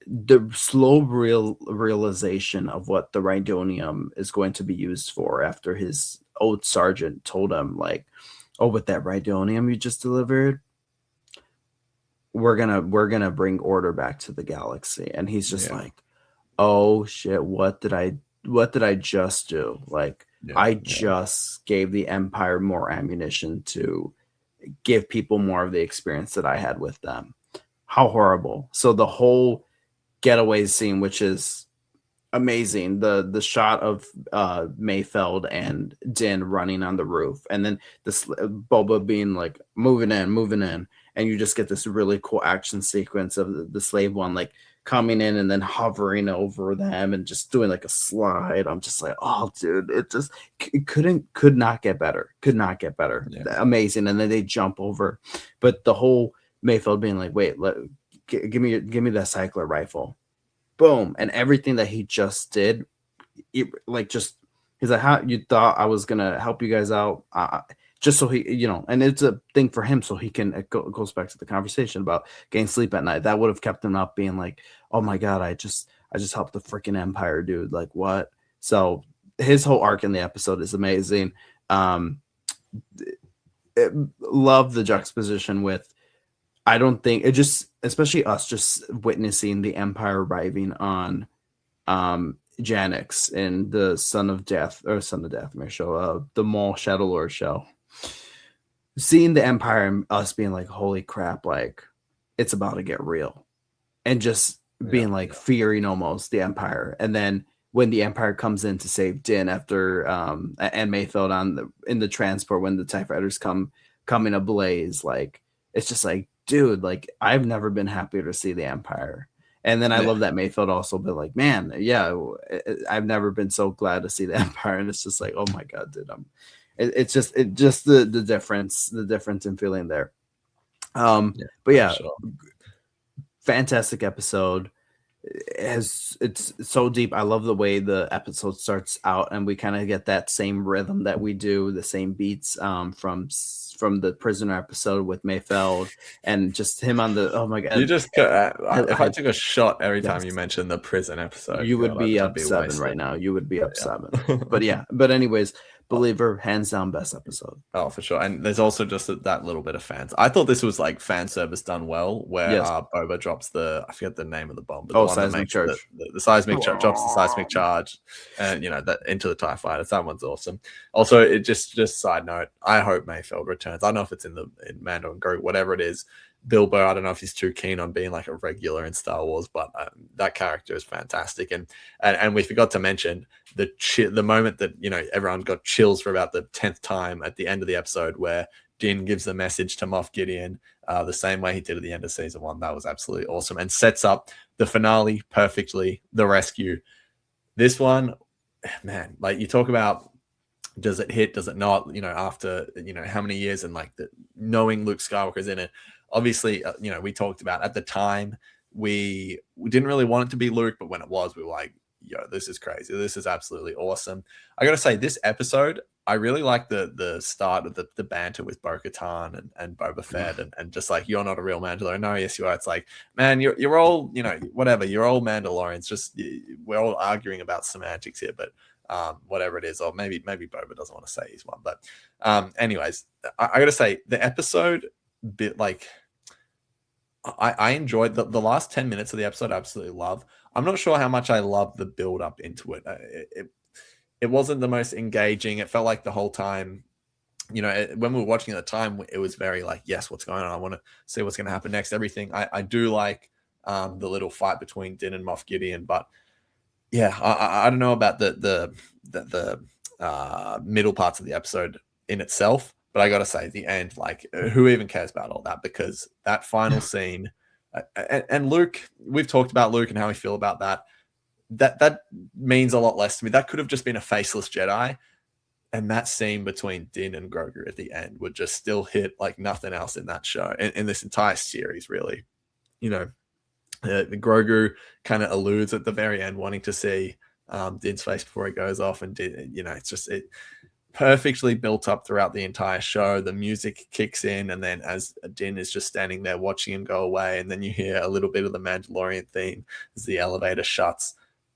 the slow realization of what the Rhydonium is going to be used for after his old sergeant told him, like, oh, with that Rhydonium you just delivered, we're gonna bring order back to the galaxy. And he's just like, oh shit, what did I just do? Like, I just gave the Empire more ammunition to give people more of the experience that I had with them. How horrible. So the whole getaway scene, which is amazing, the shot of Mayfeld and Din running on the roof, and then this Boba being like moving in, and you just get this really cool action sequence of the slave one like coming in and then hovering over them and just doing like a slide. I'm just like, oh dude, could not get better. Amazing. And then they jump over, but the whole Mayfeld being like, wait, give me that cycler rifle, boom, and everything that he just did, he's like, how you thought I was gonna help you guys out? just so he, and it's a thing for him, so he can, it goes back to the conversation about getting sleep at night. That would have kept him up being like, oh my God, I just helped the freaking Empire, dude. Like, what? So his whole arc in the episode is amazing. Love the juxtaposition with, I don't think it just, especially us just witnessing the Empire arriving on Janix in the Son of Death show, the Maul Shadow Lord show. Seeing the Empire and us being like, holy crap, like it's about to get real. And just being fearing almost the Empire. And then when the Empire comes in to save Din after and Mayfeld in the transport, when the TIE fighters come in a blaze, like it's just like, dude, like I've never been happier to see the Empire. And then I love that Mayfeld also been like, man, I've never been so glad to see the Empire. And it's just like, oh my God, dude, it's just the difference in feeling there. But yeah, sure. Fantastic episode. It's so deep. I love the way the episode starts out, and we kind of get that same rhythm that we do, the same beats from the prisoner episode with Mayfeld, and just him on the, oh my God. You just if I took a shot every time you mentioned the prison episode, you would be up 7 right now. You would be up 7. But anyways, Believer, hands down, best episode. Oh, for sure. And there's also just that little bit of fans. I thought this was like fan service done well, where Boba drops I forget the name of the bomb, but the one seismic charge. The seismic charge, drops the seismic charge, and that into the TIE fighters. That one's awesome. Also, it just side note, I hope Mayfeld returns. I don't know if it's in Mando and Grogu, whatever it is. Bilbo, I don't know if he's too keen on being like a regular in Star Wars, but that character is fantastic. And we forgot to mention the moment that everyone got chills for about the 10th time at the end of the episode, where Din gives the message to Moff Gideon the same way he did at the end of season 1. That was absolutely awesome and sets up the finale perfectly. The rescue. This one, man, like you talk about, does it hit? Does it not? After how many years, and like knowing Luke Skywalker's in it. Obviously, we talked about at the time we didn't really want it to be Luke, but when it was, we were like, yo, this is crazy. This is absolutely awesome. I got to say, this episode, I really like the start of the banter with Bo-Katan and Boba Fett and just like, you're not a real Mandalorian. No, yes, you are. It's like, man, you're all, whatever. You're all Mandalorians. Just we're all arguing about semantics here, but whatever it is, or maybe Boba doesn't want to say he's one. But anyways, I got to say, the episode bit like I enjoyed the last 10 minutes of the episode. I absolutely love. I'm not sure how much I love the build up into it. It wasn't the most engaging. It felt like the whole time, when we were watching at the time, it was very like, yes, what's going on? I want to see what's going to happen next. Everything. I do like the little fight between Din and Moff Gideon, but yeah, I don't know about the middle parts of the episode in itself. But I got to say, the end, like, who even cares about all that? Because that final scene, and Luke, we've talked about Luke and how we feel about that. That means a lot less to me. That could have just been a faceless Jedi. And that scene between Din and Grogu at the end would just still hit like nothing else in that show, in this entire series, really. Grogu kind of alludes at the very end, wanting to see Din's face before he goes off. And Din, it's just perfectly built up throughout the entire show. The music kicks in, and then as Din is just standing there watching him go away, and then you hear a little bit of the Mandalorian theme as the elevator shuts.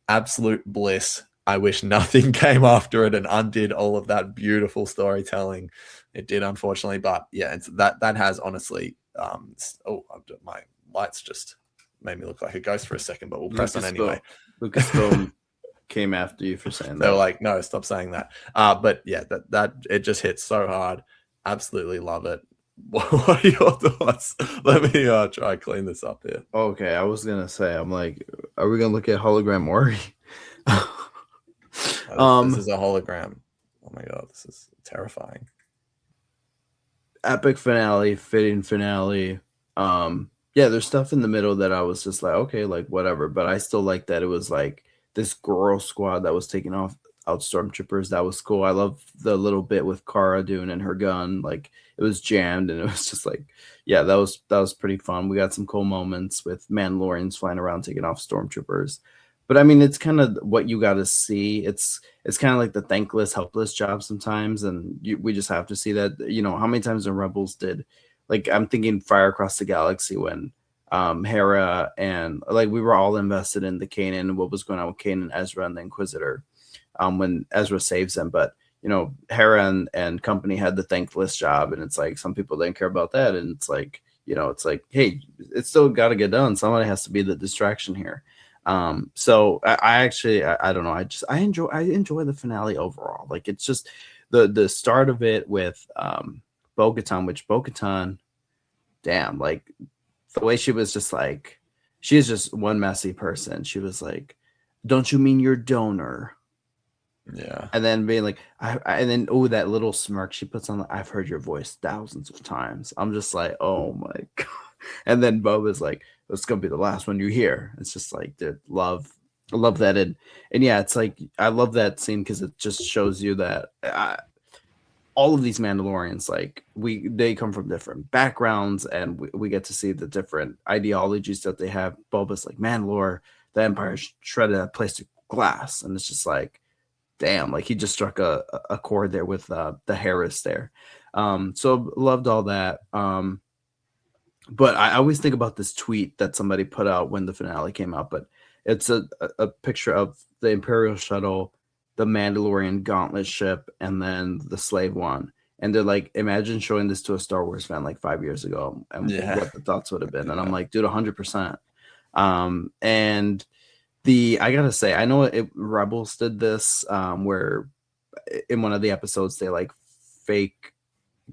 Absolute bliss. I wish nothing came after it and undid all of that beautiful storytelling. It did, unfortunately, but yeah, that has honestly. My lights just made me look like a ghost for a second, but we'll press on anyway. Lucasfilm came after you for saying that. They were like, no, stop saying that. But yeah, that it just hits so hard. Absolutely love it. What are your thoughts? Let me try clean this up here. Okay, I was gonna say, I'm like, are we gonna look at hologram Ori? This is a hologram. Oh my god, this is terrifying. Epic finale, fitting finale. Yeah, there's stuff in the middle that I was just like, okay, like whatever. But I still like that it was like this girl squad that was taking out stormtroopers. That was cool. I love the little bit with Cara Dune and her gun. Like it was jammed, and it was just like, yeah, that was pretty fun. We got some cool moments with Mandalorians flying around taking off stormtroopers. But I mean, it's kind of what you got to see. It's kind of like the thankless, helpless job sometimes, and we just have to see that. How many times the Rebels did, like I'm thinking Fire Across the Galaxy when Hera and like we were all invested in the Kanan and what was going on with Kanan, Ezra, and the Inquisitor. When Ezra saves them, but Hera and company had the thankless job, and it's like some people didn't care about that, and it's like hey, it's still got to get done. Somebody has to be the distraction here. So I actually I don't know. I enjoy the finale overall. Like it's just the start of it with Bo-Katan, which Bo-Katan, damn, like the way she was just like, she is just one messy person. She was like, "Don't you mean your donor?" Yeah. And then being like, and then that little smirk she puts on. I've heard your voice thousands of times. I'm just like, oh my god. And then Boba's like, it's gonna be the last one you hear. It's just like, dude, love that. And yeah, it's like I love that scene because it just shows you that all of these Mandalorians, like they come from different backgrounds, and we get to see the different ideologies that they have. Boba's like, Mandalore, the Empire shredded that place to glass, and it's just like, damn, like he just struck a chord there with the Harris there. So loved all that. But I always think about this tweet that somebody put out when the finale came out, but it's a picture of the Imperial shuttle, the Mandalorian gauntlet ship, and then the slave one. And they're like, imagine showing this to a Star Wars fan like 5 years ago and what the thoughts would have been. And I'm like, dude, 100%. And I gotta say, I know Rebels did this where in one of the episodes they like fake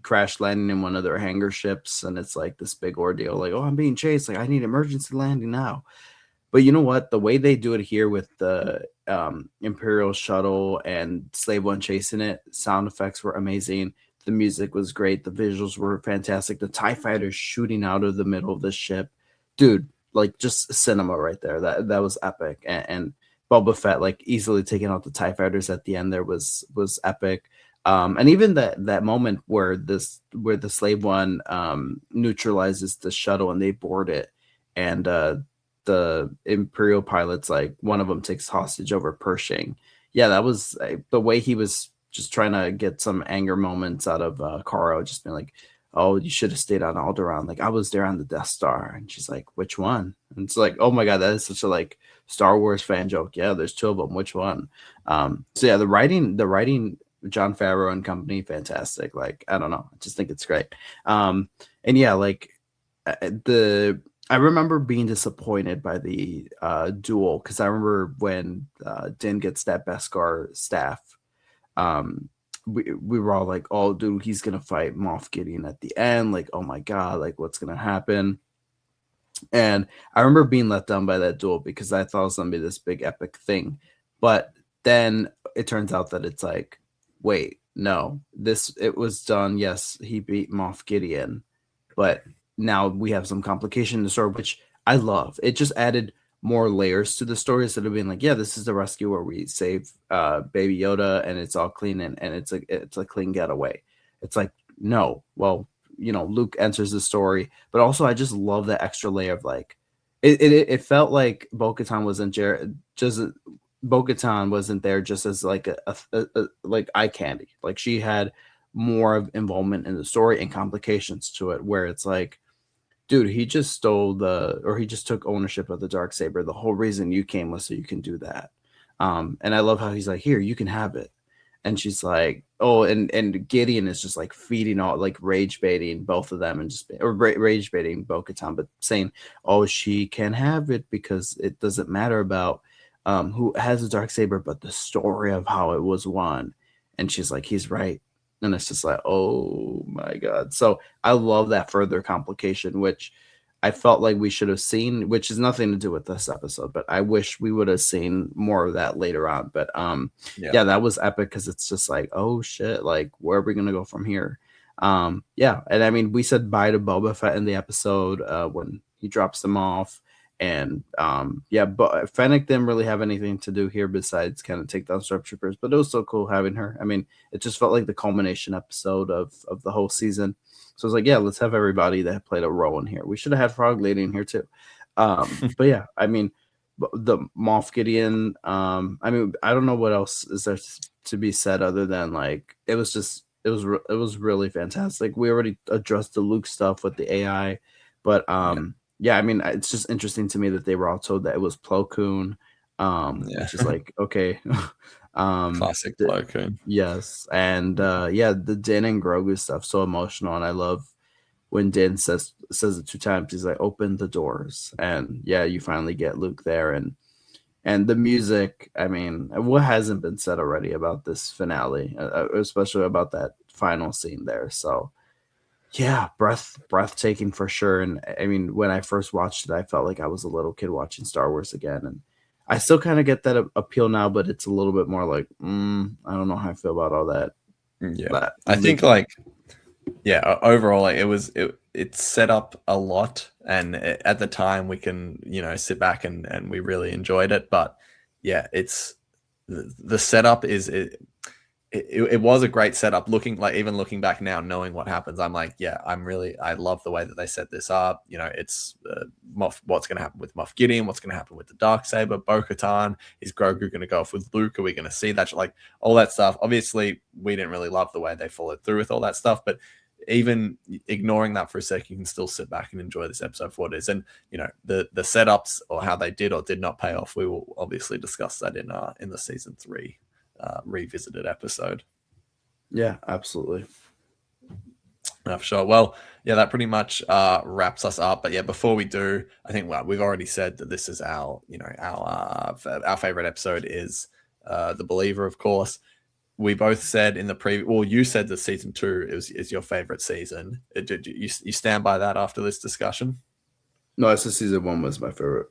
crash landing in one of their hangar ships, and it's like this big ordeal, like, oh, I'm being chased, like I need emergency landing now. But you know what, the way they do it here with the Imperial shuttle and Slave One chasing it, sound effects were amazing, the music was great, the visuals were fantastic, the TIE fighters shooting out of the middle of the ship, dude, like just cinema right there. That was epic. And Boba Fett like easily taking out the TIE fighters at the end there was epic. And even that moment where the Slave One neutralizes the shuttle and they board it, and the Imperial pilots, like one of them takes hostage over Pershing. Yeah, that was the way he was just trying to get some anger moments out of Caro, just being like, oh, you should have stayed on Alderaan. Like I was there on the Death Star. And she's like, which one? And it's like, oh my God, that is such a like Star Wars fan joke. Yeah, there's two of them. Which one? So yeah, the writing, Jon Favreau and company, fantastic. Like, I don't know. I just think it's great. And yeah, like I remember being disappointed by the duel, because I remember when Din gets that Beskar staff, we were all like, oh, dude, he's going to fight Moff Gideon at the end. Like, oh my God, like what's going to happen? And I remember being let down by that duel because I thought it was going to be this big epic thing. But then it turns out that it's like, wait, no, it was done. Yes, he beat Moff Gideon, but now we have some complication in the story, which I love. It just added more layers to the story instead of being like, yeah, this is the rescue where we save Baby Yoda and it's all clean and it's a clean getaway. It's like, no, well, Luke enters the story, but also I just love that extra layer of like, it felt like Bo-Katan wasn't there just as like a like eye candy. Like she had more of involvement in the story and complications to it, where it's like, dude, he just he just took ownership of the Darksaber. The whole reason you came was so you can do that. And I love how he's like, here, you can have it. And she's like, oh, and Gideon is just like feeding all, like rage baiting both of them, and just rage baiting Bo-Katan, but saying, oh, she can have it because it doesn't matter about who has a Darksaber, but the story of how it was won. And she's like, he's right. And it's just like, oh my God. So I love that further complication, which I felt like we should have seen, which has nothing to do with this episode, but I wish we would have seen more of that later on. But yeah, that was epic because it's just like, oh shit, like where are we gonna go from here? Yeah, and I mean, we said bye to Boba Fett in the episode when he drops them off. And yeah, but Fennec didn't really have anything to do here besides kind of take down stormtroopers, but it was so cool having her. I mean, it just felt like the culmination episode of the whole season. So I was like, yeah, let's have everybody that played a role in here. We should have had Frog Lady in here too. But yeah, I mean, the Moff Gideon. I mean, I don't know what else is there to be said other than like it was really fantastic. We already addressed the Luke stuff with the AI, but yeah, I mean, it's just interesting to me that they were all told that it was Plo Koon, which is like okay, classic Plo Koon. yes, and yeah, the Din and Grogu stuff so emotional, and I love when Din says it 2 times. He's like, "Open the doors," and yeah, you finally get Luke there, and the music. I mean, what hasn't been said already about this finale, especially about that final scene there? So yeah, breathtaking for sure. And I mean, when I first watched it, I felt like I was a little kid watching Star Wars again, and I still kind of get that appeal now, but it's a little bit more like, I don't know how I feel about all that. Yeah, I think like, yeah, overall, like, it set up a lot, and at the time we can sit back and we really enjoyed it. But yeah, it's the setup is it was a great setup. Even looking back now, knowing what happens, I'm like, yeah, I love the way that they set this up. It's what's going to happen with Moff Gideon, what's going to happen with the Darksaber, Bo-Katan. Is Grogu going to go off with Luke? Are we going to see that? Like all that stuff. Obviously, we didn't really love the way they followed through with all that stuff, but even ignoring that for a second, you can still sit back and enjoy this episode for what it is. And the setups or how they did or did not pay off, we will obviously discuss that in the season 3 revisited episode. Yeah, absolutely. For sure. Well, yeah, that pretty much wraps us up. But yeah, before we do, I think we've already said that this is our favorite episode is The Believer, of course. We both said in the you said that season 2 is your favorite season. Did you stand by that after this discussion? No, I said season 1 was my favorite.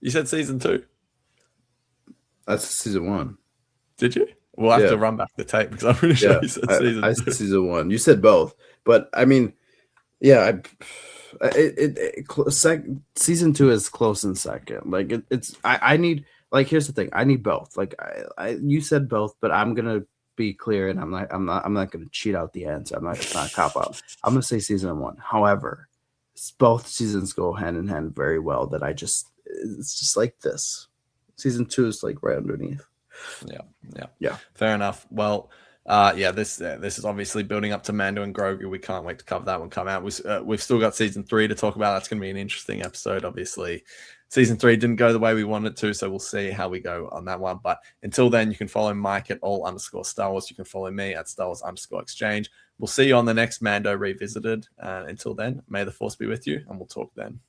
You said season 2? That's season 1. Did you? We'll have to run back the tape because I'm pretty sure you said season 2. I said season 1. You said both, but I mean, yeah, season 2 is close in second. Like I need, like, here's the thing. I need both. Like you said both, but I'm gonna be clear, and I'm not gonna cheat out the answer. It's not a cop out. I'm gonna say season 1. However, both seasons go hand in hand very well. It's just like this. Season 2 is like right underneath. Yeah. Fair enough. Well, this is obviously building up to Mando and Grogu. We can't wait to cover that one come out. We've still got season 3 to talk about. That's going to be an interesting episode. Obviously, season 3 didn't go the way we wanted it to, so we'll see how we go on that one. But until then, you can follow Mike at _Star Wars. You can follow me at Star Wars _Exchange. We'll see you on the next Mando Revisited. Until then, may the Force be with you, and we'll talk then.